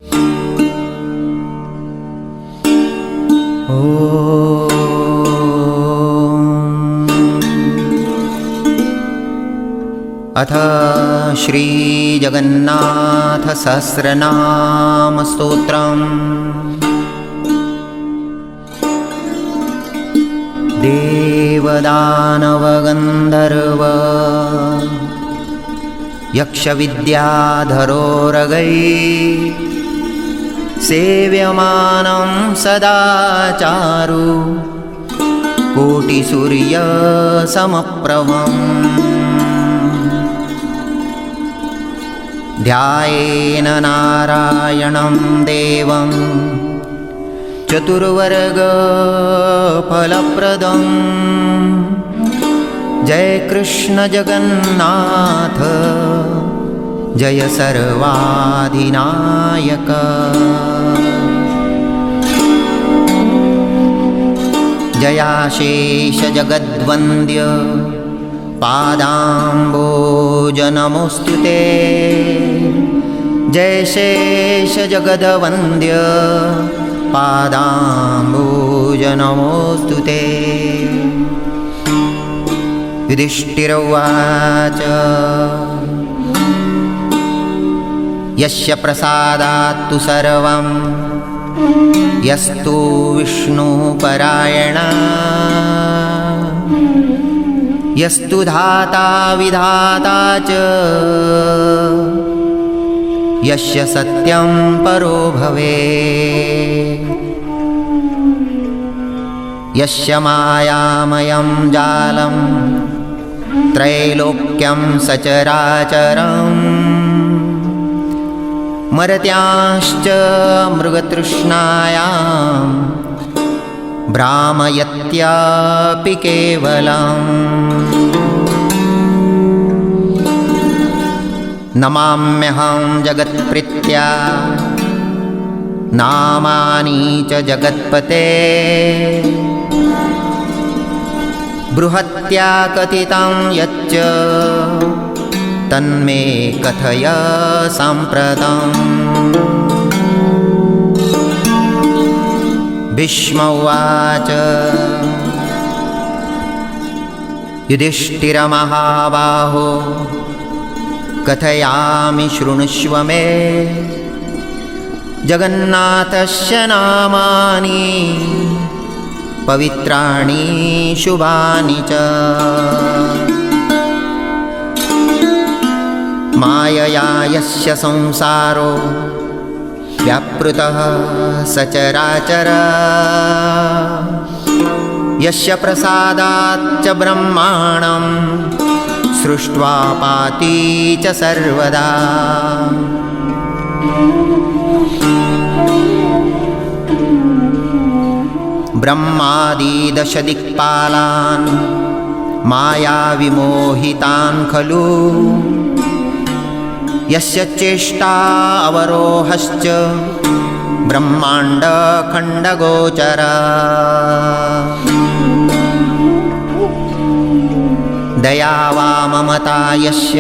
अथ श्री जगन्नाथ सहस्रनाम स्तोत्रम्। देवदानवगन्धर्व यक्षविद्याधरोरगै सेव्यमानं सदा चारु कोटिसूर्यसमप्रभम्। ध्यायेन नारायणं देवं चतुर्वर्गफलप्रदं। जय कृष्ण जगन्नाथ जय सर्वाधिनायक। जयाशेष जगद्वन्द्य पादाम्बोजनमोऽस्तुते। जय शेष जगद्वन्द्य पादाम्बोजनमोऽस्तुते। युधिष्ठिरोवाच यस्य प्रसादात् तु सर्वं यस्तु विष्णुपरायणः यस्तु धाता विधाता च यस्य सत्यं परो भवेत्। यस्य मायामयं जालं त्रैलोक्यं सचराचरं मर्त्यांश्च मृगतृष्णायां भ्रामयत्यपि केवलम्। नमाम्यहं जगत्प्रीत्या नामानि च जगत्पते। बृहत्या कथितं यच्च तन्मे कथय साम्प्रतम्। भीष्म उवाच युधिष्ठिरमहाबाहो कथयामि शृणुष्व मे। जगन्नाथस्य नामानि पवित्राणि शुभानि च। मायया यस्य संसारो व्यापृतः सचराचर यस्य प्रसादाच्च ब्रह्माणं सृष्ट्वा पाति च सर्वदा। ब्रह्मादि दश दिक्पालान् माया विमोहितान् खलु यस्य चेष्टा अवरोहश्च ब्रह्माण्ड खण्डगोचर। दया वा ममता यस्य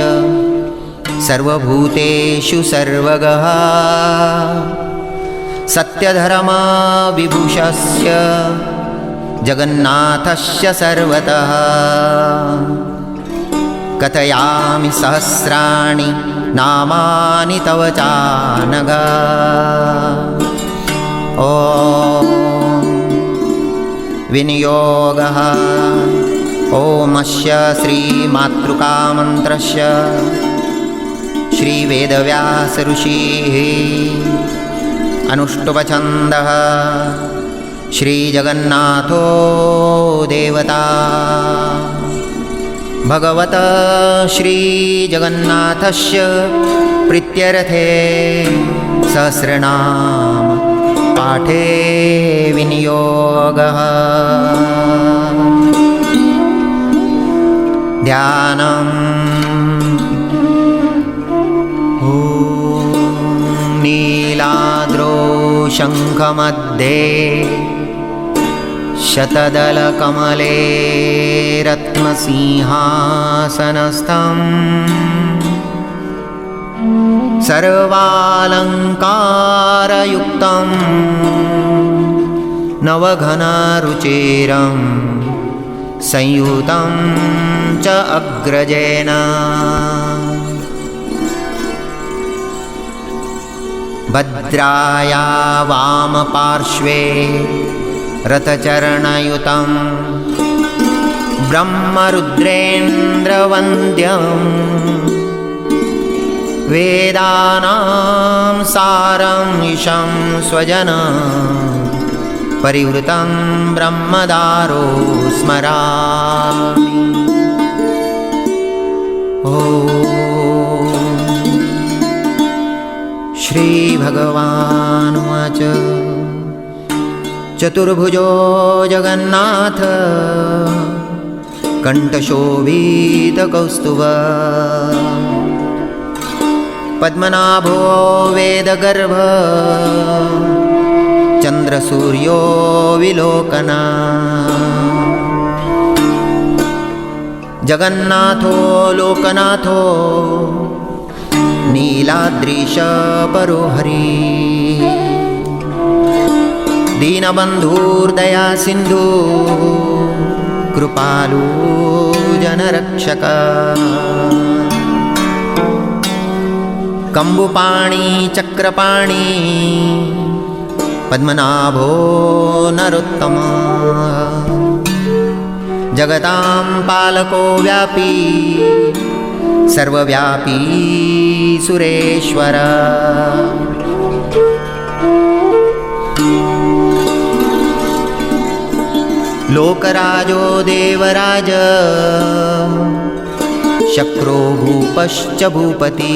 सर्वभूतेषु सर्वगः सत्यधर्मविभूषस्य जगन्नाथस्य सर्वतः। कथयामि सहस्राणि नामानि तव चानघ। ॐ विनियोगः ओमस्य श्रीमातृकामन्त्रस्य श्रीवेदव्यास ऋषिः अनुष्टुप्छन्दः श्रीजगन्नाथो देवता। भगवत श्रीजगन्नाथस्य प्रीत्यर्थे सहस्रनाम पाठे विनियोगः। ध्यानम् ॐ नीलाद्रौ शङ्खमध्ये शतदलकमले रत्नसिंहासनस्थम् सर्वालङ्कारयुक्तं नवघनरुचिरं संयुतं च अग्रजेन भद्राया वामपार्श्वे रथचरणयुतं ब्रह्मरुद्रेन्द्रवन्द्यं वेदानां सारं ईशं स्वजन परिवृतं ब्रह्मदारो स्मरामि। श्रीभगवानुवाच चतुर्भुजो जगन्नाथ कण्ठशोभितकौस्तुभ पद्मनाभो वेदगर्भ चन्द्रसूर्यो विलोकना जगन्नाथो लोकनाथो नीलाद्रीश परोहरि दीनबन्धुर्दया सिन्धु कृपालु जनरक्षक कम्बुपाणि चक्रपाणि पद्मनाभो नरोत्तम जगतां पालको व्यापी सर्वव्यापी सुरेश्वर लोकराजो देवराज शक्रो भूपश्च भूपति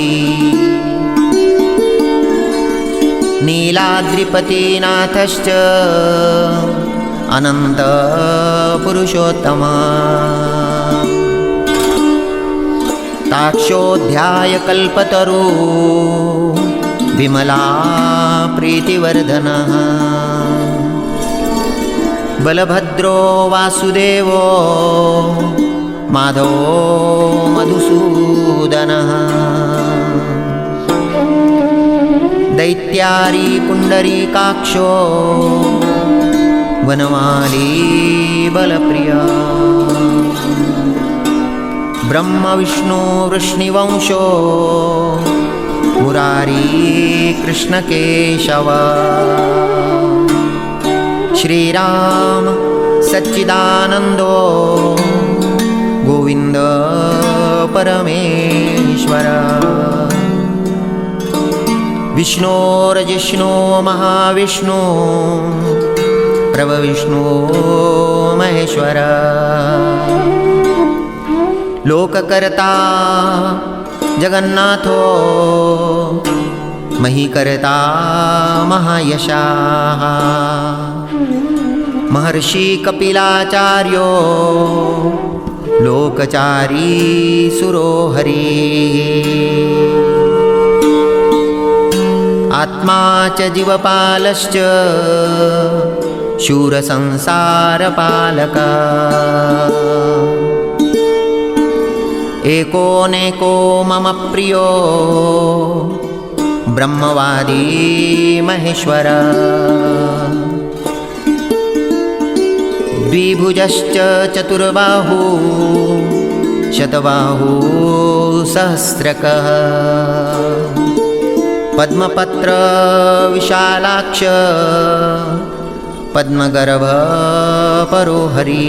नीलाद्रिपतिनाथश्च अनंत पुरुषोत्तम ताक्षोऽध्याय कल्पतरु विमला प्रीतिवर्धनः बलभद्रो वासुदेवो माधवो मधुसूदनः दैत्यारी पुंडरीकाक्षो वनमाली बलप्रिया ब्रह्म विष्णु वृष्णिवंशो मुरारी कृष्णकेशव श्रीराम सच्चिदानंदो गोविंद परमेश्वर विष्णोर्जिष्णु महाविष्णु प्रभविष्णु महेश्वर लोककर्ता जगन्नाथो महीकर्ता महायशाः महर्षि कपिलाचार्यो लोकचारी सुरो हरि आत्मा च जीवपालश्च शूरसंसारपालक एकोनेको मम प्रियो ब्रह्मवादी महेश्वर द्विभुजश्च चतुर्बाहु शतबाहु सहस्रकः पद्मपत्र विशालाक्ष पद्मगर्भ परोहरि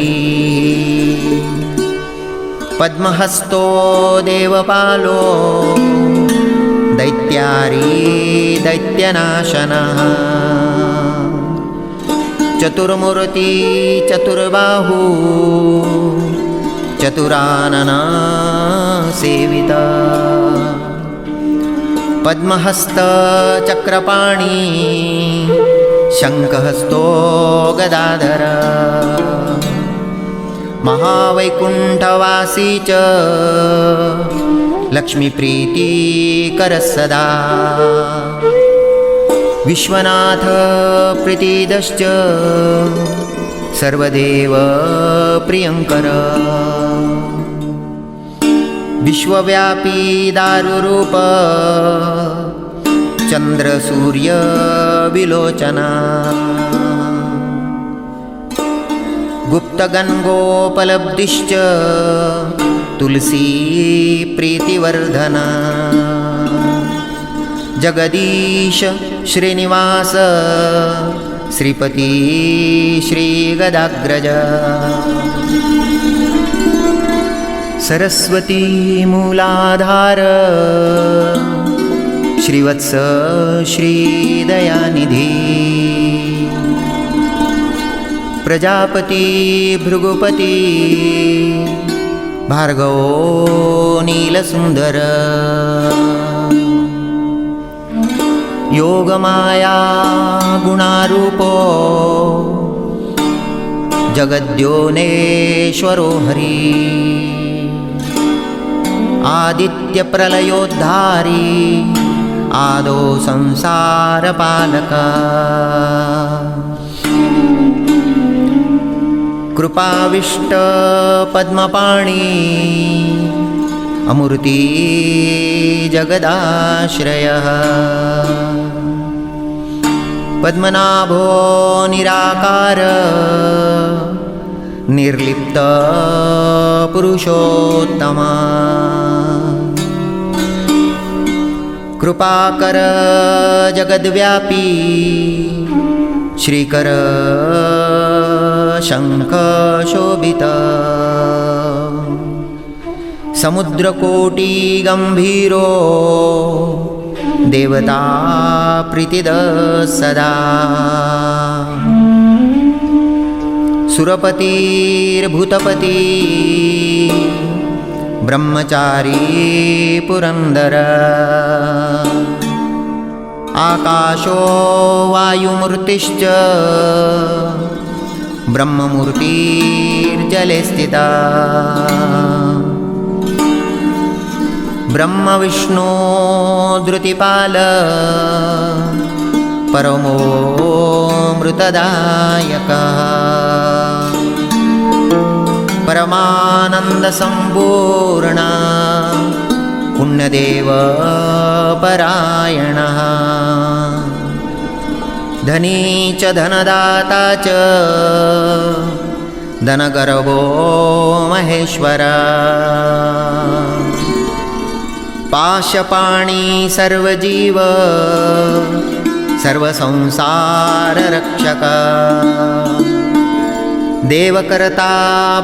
पद्महस्तो देवपालो दैत्यारी दैत्यनाशनः चतुर्मूर्ति चतुर्बाहु चतुरानना सेविता पद्महस्त चक्रपाणि शंखहस्तो गदाधर महावैकुंठवासी च लक्ष्मीप्रीतिकर सदा विश्वनाथ प्रीतिदश्च सर्वदेव प्रियंकर विश्वव्यापी दारुरूप चंद्रसूर्य विलोचना गुप्तगन्गोपलब्धिश्च तुलसी प्रीतिवर्धना जगदीश श्रीनिवास श्रीपति श्रीगदाग्रज सरस्वती मूलाधार श्रीवत्स श्रीदयानिधि प्रजापति भृगुपति भार्गवो नीलसुंदर योगमाया गुणारूपो जगद्योनेश्वरो हरि आदित्यप्रलयोद्धारी आदो संसारपालका कृपाविष्ट पद्मपाणि अमूर्ति जगदाश्रयः पद्मनाभो निराकार निर्लिप्त पुरुषोत्तमा कृपाकर जगद्व्यापी श्रीकर शंख शोभित समुद्रकोटि गंभीरो देवता प्रीतिद सदा सुरपतिर्भूतपति ब्रह्मचारी पुरंदर आकाशो वायुमूर्तिश्च ब्रह्ममूर्तिर्जले स्थिता ब्रह्म विष्णु धृतिपाल परमो मृतदायक परमानंद संपूर्ण पुण्यदेव परायणः धनी च धनदाता च धनगर्भो महेश्वर पाशपाणि सर्वजीव सर्वसंसाररक्षक देवकर्ता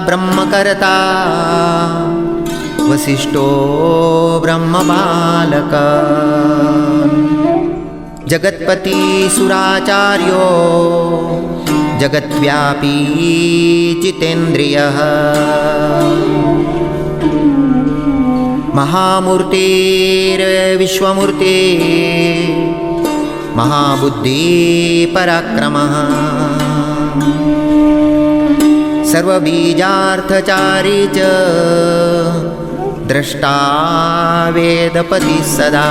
ब्रह्मकर्ता वसिष्ठो ब्रह्मबालक जगत्पति सुराचार्यो जगद्व्यापी जितेन्द्रियः महामूर्तिर्विश्वमूर्ति महाबुद्धि पराक्रमः सर्वबीजार्थचारी च द्रष्टा वेदपति सदा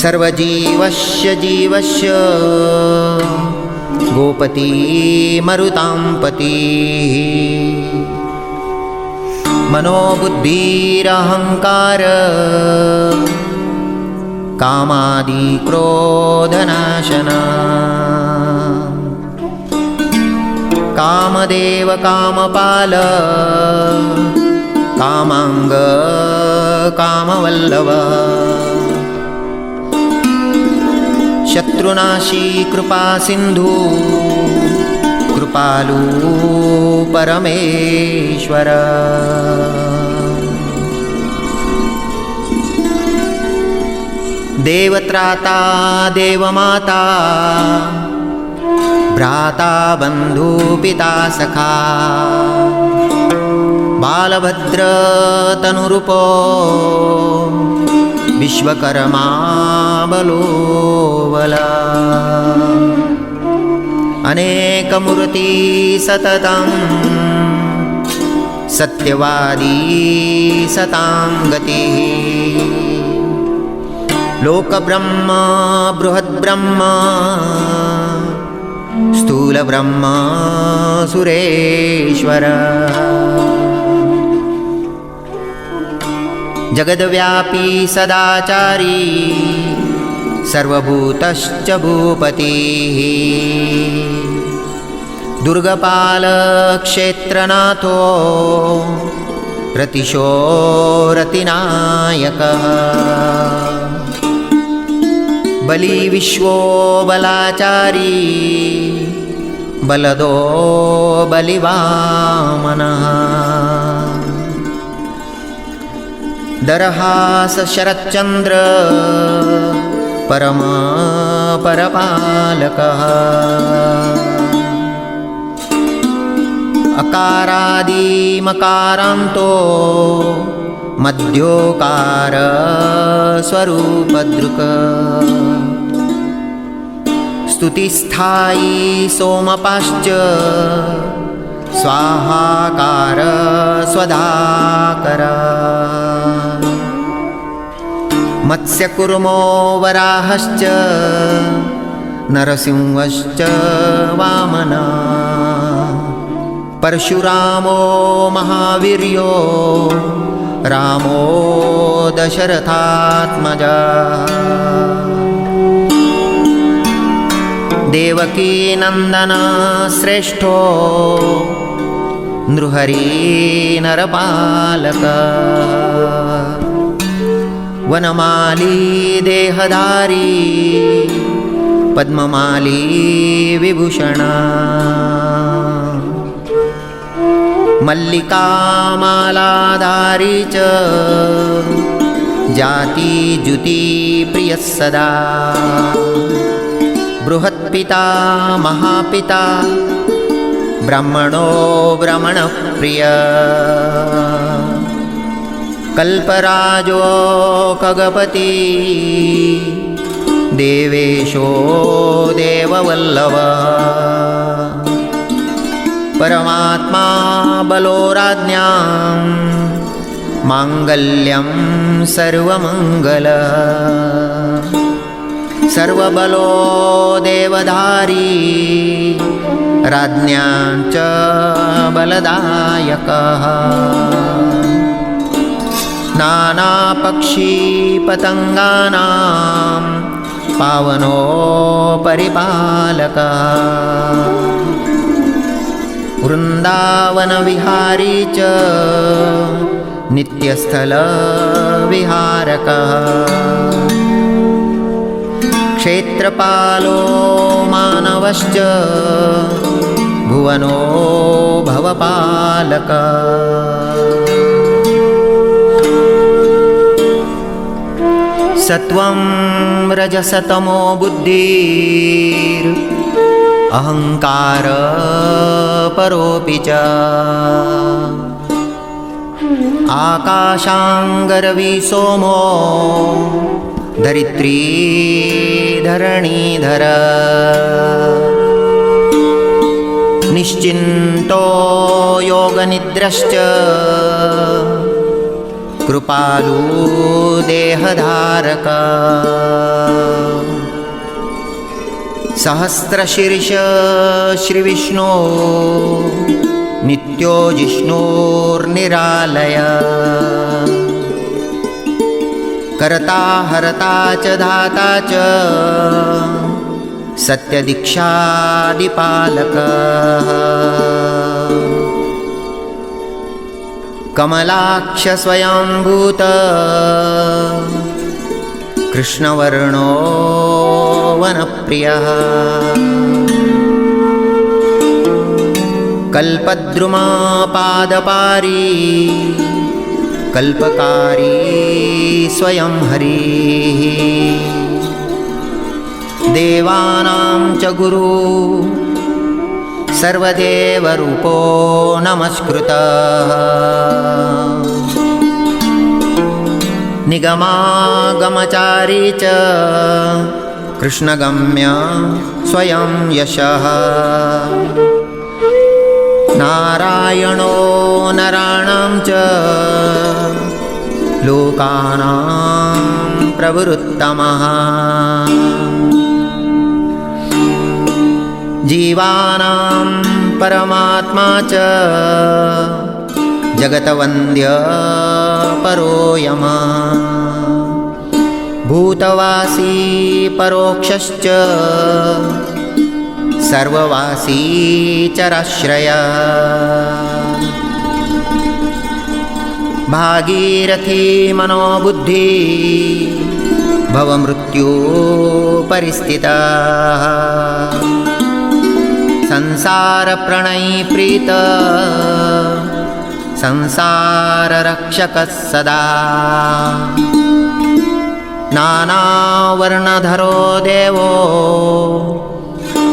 सर्वजीवस्य जीवस्य गोपति मरुतां पति मनोबुद्धिरहंकार कामादि क्रोधनाशना कामदेव कामपाल कामांग कामवल्लभ शत्रुनाशी कृपा सिंधु कृपालु परमेश्वर देवत्राता देवमाता भ्राता बंधु पिता सखा बालभद्र तनुरूपो विश्वकर्मा बलोबला अनेकमूर्ति सततं सत्यवादी सतां गतिः लोकब्रह्म बृहद्ब्रह्म स्थूलब्रह्म सुरेश्वर जगद्व्यापी सदाचारी सर्वभूतश्च भूपतिः दुर्गपालक्षेत्रनाथो रतिशो रतिनायकः बली विश्वो बलाचारी बलदो बलिवामनः दरहास शरच्चन्द्र परम परपालकः अकारादिमकारान्तो मध्योकार स्वरूपदृक् स्तुतिस्थायी सोमपाश्च स्वाहाकार स्वधाकर मत्स्यकूर्मो वराहश्च नरसिंहश्च वामनः परशुरामो महावीर्यो रामो दशरथात्मजा देवकीनन्दन श्रेष्ठो नृहरि नरपालक वनमाली देहधारी पद्ममाली विभूषण मल्लिकामालाधारी च जातिजुति प्रियः सदा बृहत्पिता महापिता ब्राह्मणो ब्रह्मणप्रिय कल्पराजो खगपति देवेशो देववल्लभ परमात्मा बलो राज्ञां माङ्गल्यं सर्वमङ्गल सर्वबलो देवधारी राज्ञां च बलदायकः नानापक्षीपतङ्गानां पावनो परिपालकः वृन्दावनविहारी च नित्यस्थलविहारकः क्षेत्रपालो मानवश्च भुवनो भवपालकः सत्वं रजसतमो बुद्धिर् अहंकार परोऽपि च आकाशांगरवि सोमो धरित्री धरणीधर निश्चिन्तो योगनिद्रश्च कृपालु देहधारक सहस्रशीर्ष श्रीविष्णु नित्यो जिष्णुर्निरालय कर्ता हरता च धाता च सत्यदीक्षादिपालक कमलाक्ष स्वयंभूत कृष्णवर्णो वनप्रियः कल्पद्रुमा पादपारी कल्पकारी स्वयं हरिः देवानां च गुरु सर्वदेवरूपो नमस्कृतः निगमागमचारी च कृष्णगम्य स्वयं यशः नारायणो नराणां च लोकानां प्रवृत्तमः जीवानां परमात्मा च जगतवन्द्य परो यमा भूतवासी परोक्षश्च सर्ववासी चराश्रया भागीरथी मनोबुद्धि भवमृत्यु परिस्थिता संसारप्रणयीप्रीत संसाररक्षकः सदा नानावर्णधरो देवो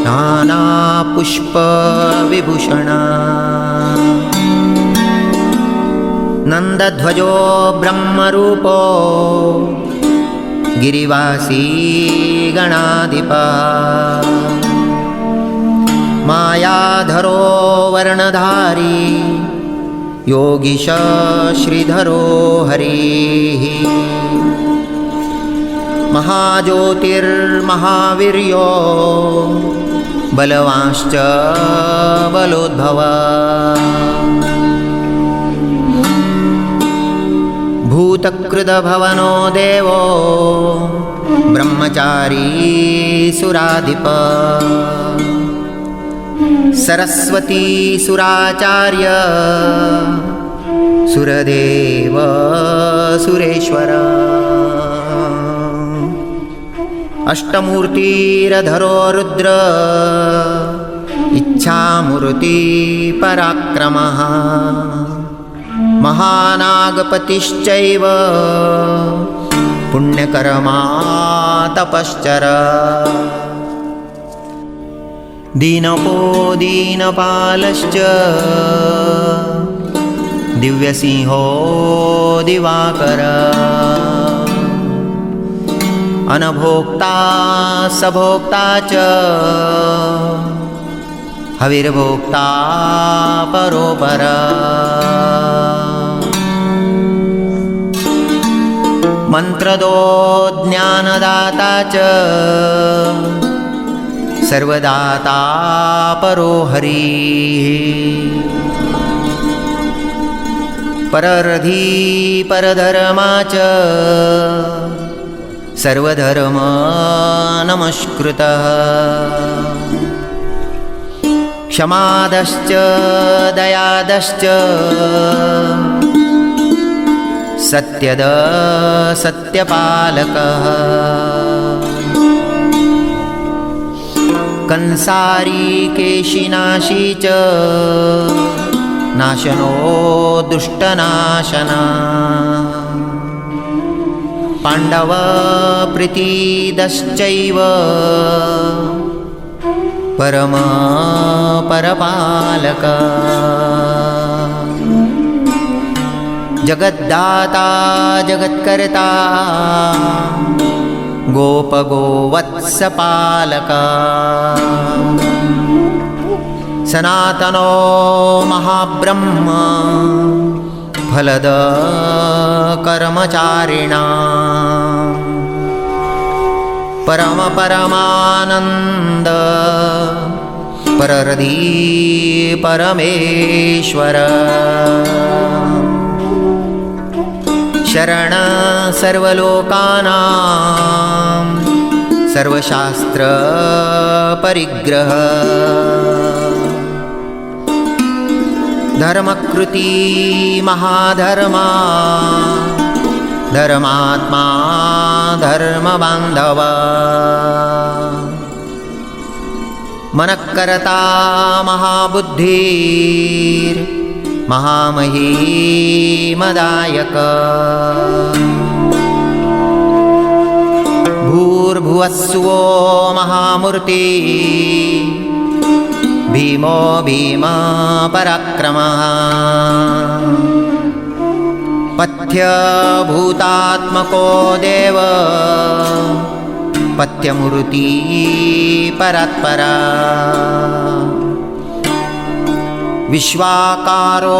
नानापुष्पविभूषणा नन्दध्वजो ब्रह्मरूपो गिरिवासी गणाधिपः मायाधरो वर्णधारी योगीश श्रीधरो हरिः महाज्योतिर्महावीर्यो बलवांश्च बलोद्भवा भूतकृतभवनो देवो ब्रह्मचारी सुराधिपः सरस्वती सुराचार्य सुरदेव सुरेश्वर अष्टमूर्तिरधरो रुद्र इच्छामूर्ति पराक्रमः महानागपतिश्चैव पुण्यकर्मा तपश्चर दीनपो दीनपालश्च दिव्यसिंहो दिवाकर अनभोक्ता सभोक्ता च हविर्भोक्ता परोपर मंत्रदो ज्ञानदाता च सर्वदाता परो हरिः पररधी परधर्मा च सर्वधर्म नमस्कृतः क्षमादश्च दयादश्च सत्यद सत्यपालकः कंसारी केशिनाशी च नाशनो दुष्टनाशना पांडव प्रीतिदश्चैव परम परपालक जगद्दाता जगत्कर्ता गोपगोवत्सपालक सनातनो महाब्रह्म फलद कर्मचारिणा परम परमानंद पररधी परमेश्वर शरण सर्वलोकानां सर्वशास्त्र परिग्रह धर्मकृती महाधर्मा धर्मात्मा धर्मबान्धव मनक्कर्ता महाबुद्धिर् महामहीमदायक भूर्भुवस्सुवो महामूर्ति भीमो भीमा पराक्रमः पथ्यभूतात्मको देव पथ्यमूर्ति परात्परा विश्वाकारो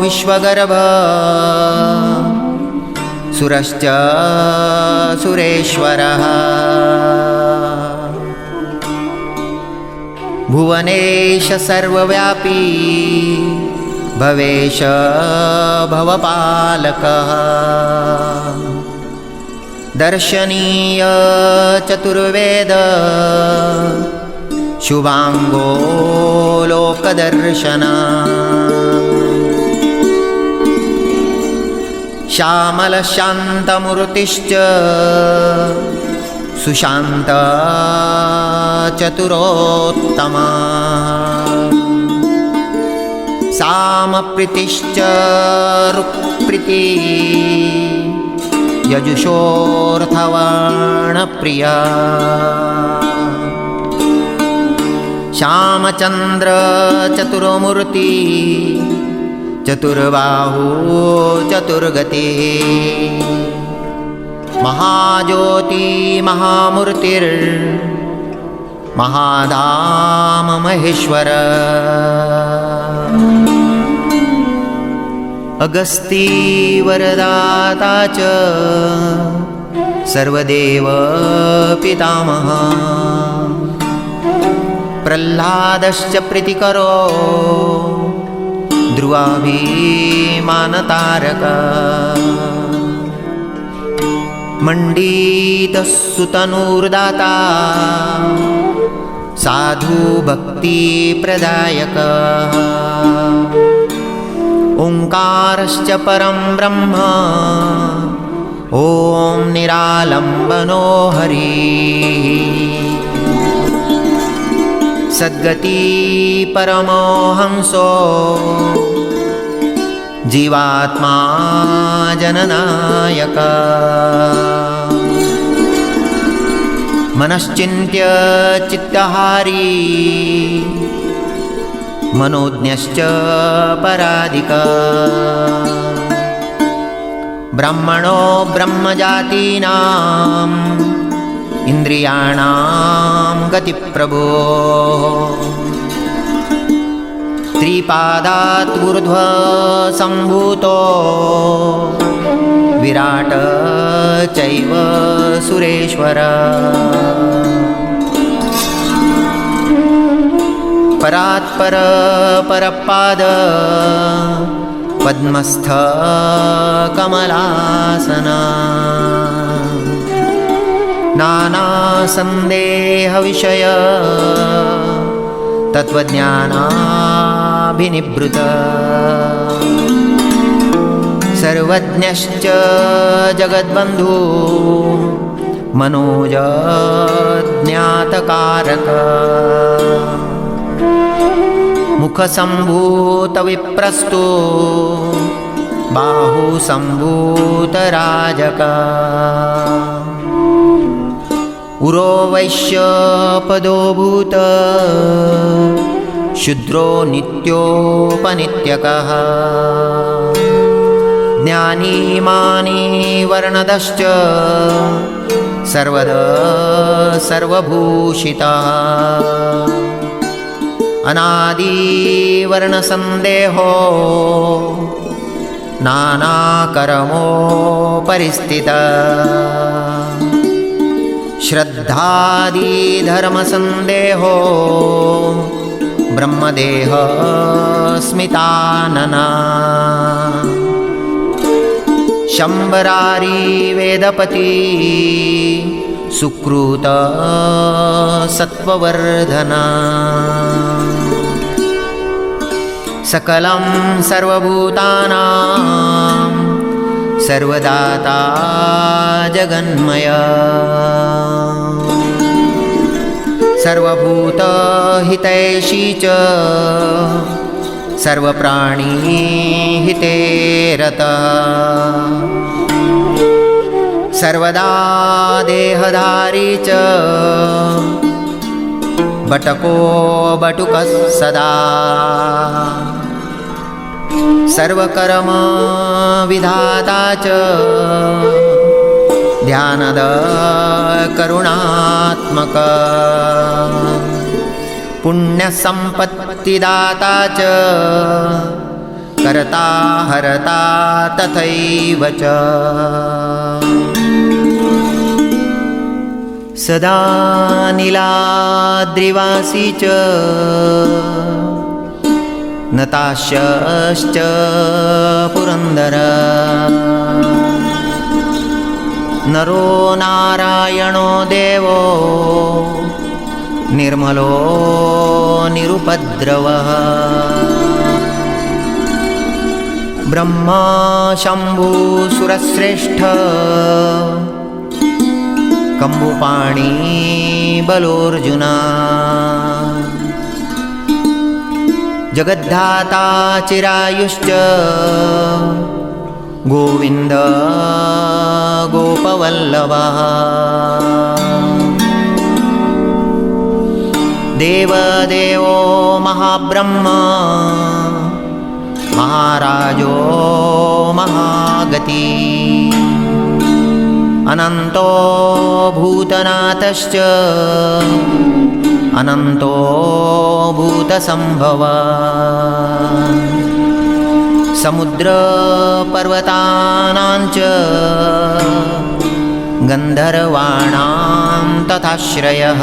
विश्वगर्भ सुरश्च सुरेश्वरः भुवनेश सर्वव्यापी भवेश भवपालकः दर्शनीय चतुर्वेद शुभांगो लोकदर्शना श्यामलशान्तमूर्तिश्च सुशान्त चतुरोत्तमा सामप्रीतिश्च रुक्प्रीति यजुषोऽर्थवर्णप्रिया श्यामचन्द्र चतुर्मूर्ति चतुर्बाहु चतुर्गति महाज्योति महामूर्तिर् महाधाम महेश्वर अगस्ती वरदाता च सर्वदेव पितामह प्रह्लादश्च प्रीतिकरो ध्रुवाभिमानतारक मण्डितः सुतनुर्दाता साधु भक्तिप्रदायक ओंकारश्च परं ब्रह्म ॐ निरालम्बनो हरिः सद्गति परमोहंसो जीवात्मा जननायक मनश्चिन्त्य चित्तहारी मनोज्ञश्च परादिक ब्रह्मणो ब्रह्मजातीनां इन्द्रियाणां गतिप्रभो त्रिपादात् ऊर्ध्व सम्भूतो विराट चैव सुरेश्वर परात्पर परपाद पद्मस्थ कमलासना नाना संदेह विषय तत्वज्ञानाभिनिवृत सर्वज्ञश्च जगद्बन्धु मनोज ज्ञातकारक मुखसम्भूत विप्रस्तु बाहुसम्भूत राजक उरो वैश्य पदो भूत शूद्रो नित्योपनित्यकः ज्ञानी मानी वर्णदश्च सर्वद सर्वभूषितः अनादि वर्णसन्देहो नानाकर्मो परिस्थितः श्रद्धादि धर्मसन्देहो ब्रह्मदेह स्मितानना शंबरारी वेदपति सुकृत सत्ववर्धना सकलं सर्वभूतानां सर्वदाता जगन्मय सर्वभूतहितैषी च सर्वप्राणिहिते रतः सर्वदा देहधारी च बटको बटुकः सदा सर्वकर्म विधाता च ध्यानद करुणात्मक पुण्यसम्पत्तिदाता च कर्ता हरता तथैव च सदा नीलाद्रिवासी च नताश्च पुरन्दर नरो नारायणो देवो निर्मलो निरुपद्रवः ब्रह्मा शम्भु सुरश्रेष्ठ कम्बुपाणि बलोऽर्जुना जगद्धाता चिरायुश्च गोविन्द गोपवल्लभः देवदेवो महाब्रह्म महाराजो महागति अनन्तो भूतनाथश्च अनन्तो भूतसम्भव समुद्रपर्वतानाञ्च गन्धर्वाणां तथाश्रयः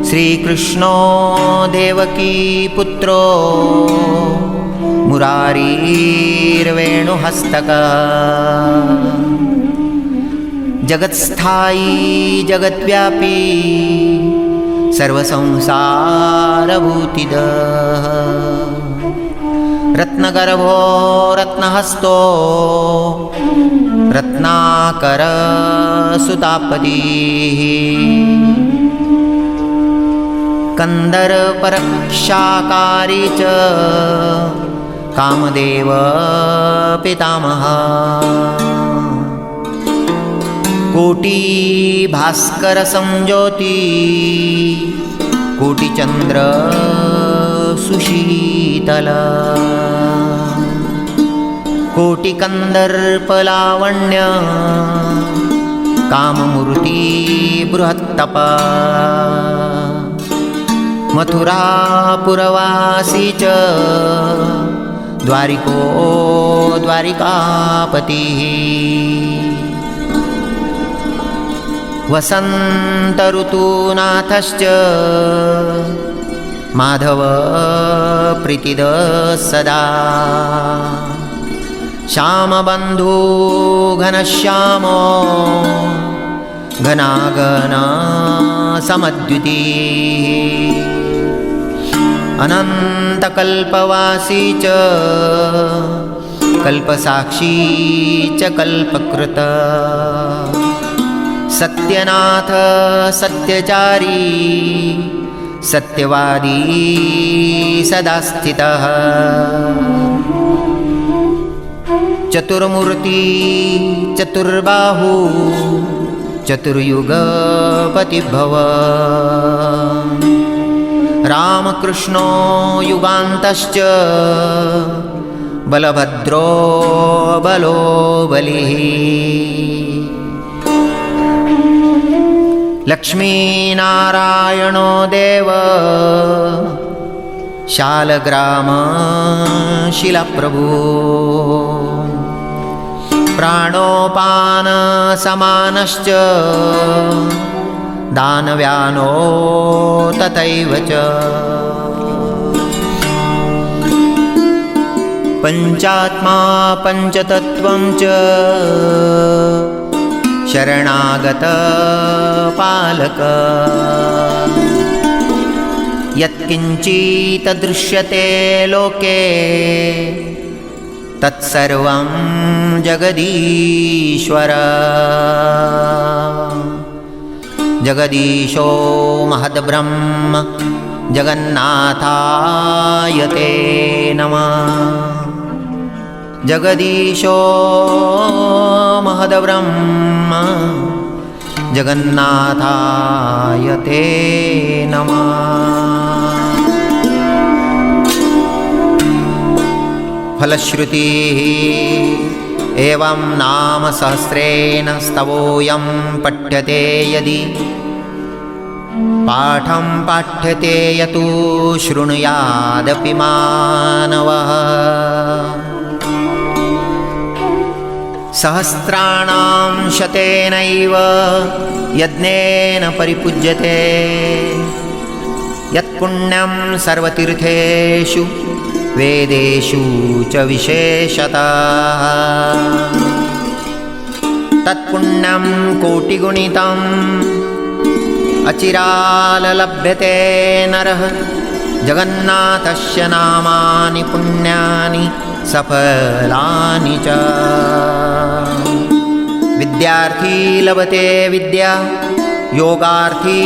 श्रीकृष्णो देवकी पुत्रो मुरारीर्वेणुहस्तकः जगत्स्थायी जगद्व्यापी सर्वसंसारभूतिदः रत्नगर्भो रत्नहस्तो रत्नाकरसुतापतिः कंदर्परक्षाकारी च कामदेव पितामहः कोटि भास्कर संज्योति कोटिचंद्र सुशीतल कोटि कंदर्प लावण्य काममूर्ति बृहत्तप मथुरापुरवासी च द्वारिको द्वारिकापतिः वसंत ऋतुनाथश्च माधव प्रीतिद सदा श्यामबन्धु घनश्यामो घनागन समद्युतिः अनन्तकल्पवासी च कल्पसाक्षी च कल्पकृत सत्यनाथ सत्यचारी सत्यवादी सदा स्थितः चतुर्मूर्ति चतुर्बाहु चतुर्युगपतिर्भव रामकृष्णो युगान्तश्च बलभद्रो बलो बलिः लक्ष्मीनारायणो देव शालग्राम शिलाप्रभु प्राणोपान समानश्च दानव्यानो तथैव च पंचात्मा पंचतत्वं च शरणागत पालक यत्किञ्चित् दृश्यते लोके तत्सर्वं जगदीश्वर जगदीशो महद्ब्रह्म जगन्नाथाय ते नमः जगदीशो महद्ब्रह्म जगन्नाथाय ते नमः। फलश्रुतिः एवं नाम सहस्रेण स्तवोऽयं पठ्यते यदि पाठं पाठ्यते यतो शृणुयादपि मानवः सहस्राणां शतेनैव यज्ञेन परिपूज्यते यत् यत्पुण्यं सर्वतीर्थेषु वेदेषु च विशेषतः तत्पुण्यं कोटिगुणितम् अचिराल्लभ्यते नरः जगन्नाथस्य नामानि पुण्यानि सफलानि च विद्यार्थी लभते विद्या योगार्थी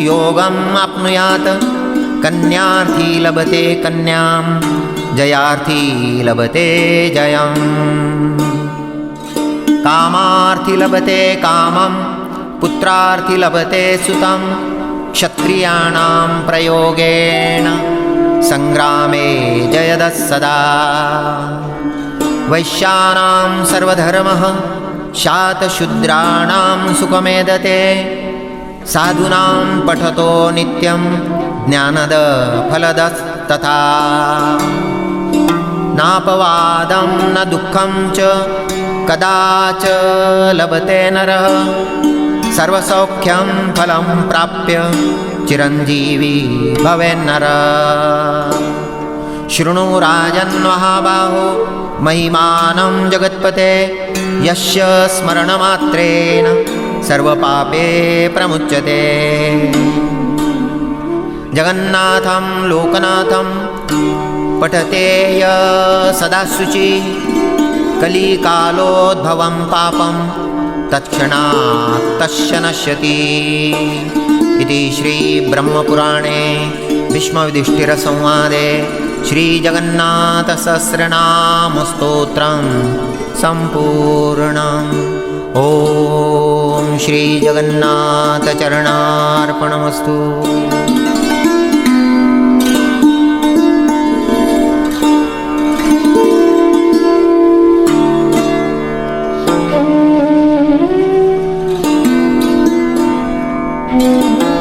योगम् आप्नुयात् कन्यार्थी लभते कन्यां जयार्थी लभते जयम् कामार्थी लभते कामं पुत्रार्थी लभते सुतं क्षत्रियाणां प्रयोगेण संग्रामे जयदः सदा वैश्यानां सर्वधर्मः शातशूद्राणां सुखमेधते साधूनां पठतो नित्यं ज्ञानदफलदस्तथा नापवादं न दुःखं च कदाच लभते नरः सर्वसौख्यं फलं प्राप्य चिरञ्जीवी भवेन्नरः शृणु राजन् महाबाहो महिमानं जगत्पते यस्य स्मरणमात्रेण सर्वपापे प्रमुच्यते जगन्नाथं लोकनाथं पठते य सदा शुचि कलिकालोद्भवं पापं तत्क्षणात् तस्य नश्यति इति श्रीब्रह्मपुराणे भीष्मयुधिष्ठिरसंवादे श्रीजगन्नाथसहस्रनामस्तोत्रं सम्पूर्णम् ॐ श्रीजगन्नाथचरणार्पणमस्तु। Mm-hmm.